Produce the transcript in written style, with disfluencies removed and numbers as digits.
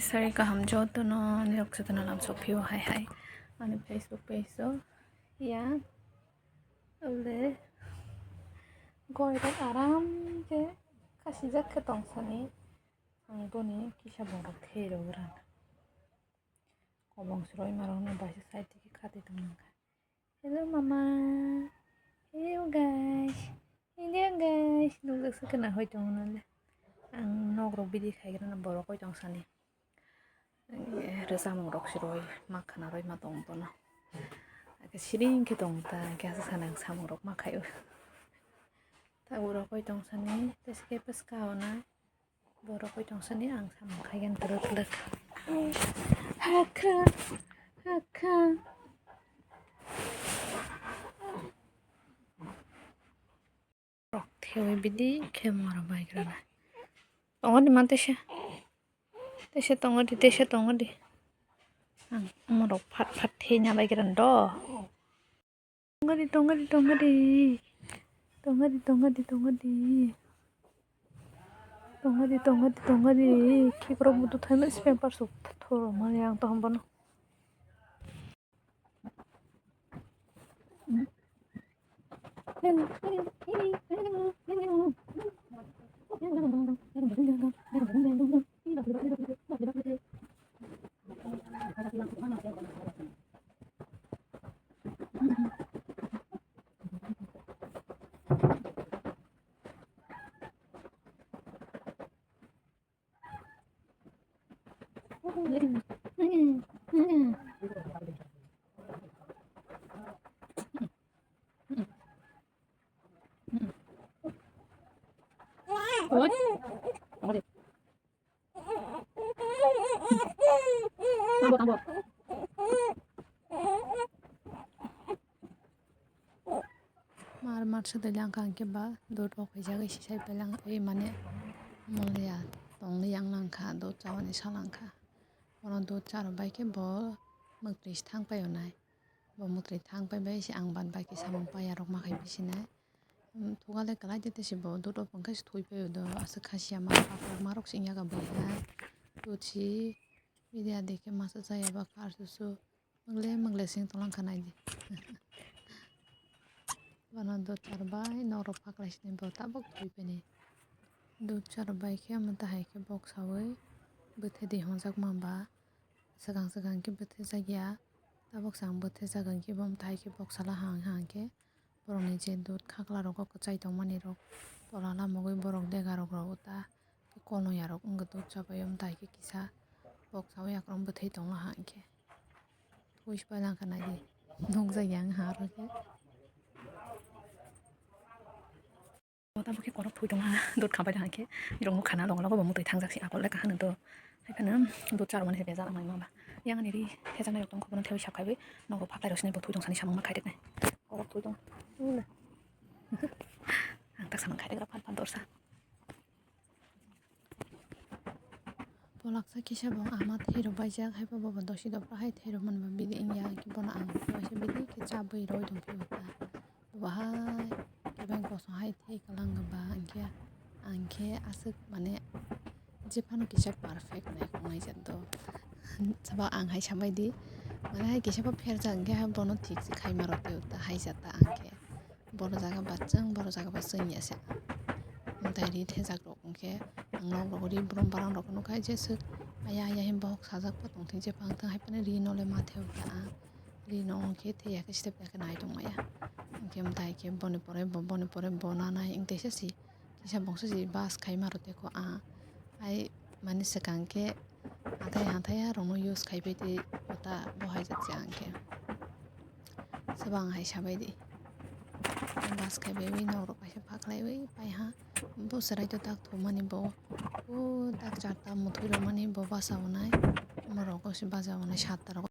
sari kaham jo to no nirok sa tanah lam sophiu hai ani Facebook page so ya ole goi rok aram je kasi jak ke tong sani ang boni kisa borok thero ran kobong sroi marong na basi side ki khati tong nang hello mama hello guys nunggu sekena hoi tong nale ang nogrok bidi khaigra na borok hoi tong sani resa mongrok siroi makhana roi ma tong bono siring ke tong ta kyasa sanang samongrok makhayo ta borok hoi tong sani teske paska ona borok hoi tong sani ang samong khaigan terus lek haka rok thewi bidi khemara baigrana ongodi mantesha tesha tongodi ang morok phat thenya baigran do tongodi khikrok butu thaino paper sok thoro mane ang to hambono mar sade lang kang ke ba dot ok jaga sisai pelang mane molya tong yang lang kha dot chawani salang kha ono dot char bai ke bo mukri thang pai onai bo mukri thang pai bai si ang ban bai ke samong pai arok ma khai bisinai thugale kalai jete si bo dot pangkai thoi pai do asa khasia ma marok singya ga bai ha tochi bidia deke masa jaya ba kar su mangle sing tolang khanai di bana dot char bai norok paklai sini bo tabok thoi pani dot char bai ke amta hai ke bok sawai bethe de honjak mamba sagang ke bethe jagya tabok sang bethe jagang ke bom thai ke bok sala hang ke boroni je dot khakla rok ko chai tong mani rok tolala mogoi borok dega rok ta kono yarok ung dot chabai om thai ke kisa bok sawai akrom bethe tong la hang ke thuis pa lang kana di nongja yang har ke ta buke korok thui dong ha dot khabai dang ke rong mo khana long lo bo mutui thang jaksi akol leka hanen to haikana dot char mane be jala mai mama yang ani ri hejang na tong khobon thewi sakai nong phaklai rosne bo thui dong sani samong ma khaidek nai korok thui dong ang tak samong khaidek ra pan dorsa polak sa kisa bong amat hero baijak hai bo dosi do hai hero man ba bidi ingya ki bona ang se bidi ke chabai roi dong pi ta bahai kebeng koso hai thei kalang ba angke asuk mane jepano kisa perfect nai kongnai jado saba ang hai samai di mane hai kisa pa pher jang ge ha bono thik se khai maro te ta hai jata angke boro jaga bachang boro jaga ba sengya se mtai ri thejak rok angke angno bogori brom barang rok no khai jesuk aya him bok sajak pa tong thing je pang ta hai pane ri nole ma theu ta ri no ke theya ke step ya ke nai tong maya angke mtai ke bone pore bona nai ingte se si kisa bongso si bas khai maro te ko ai mani sekang ke hathai rong use khai bai te ota bohai jat jang ke sabang hai sabai di bas khai bai wi no ro paisa phaklai wi pai ha bo sarai to tak thomani bo o tak charta muthoi ro mani bo basa onai morok ko si baja onai 7 ta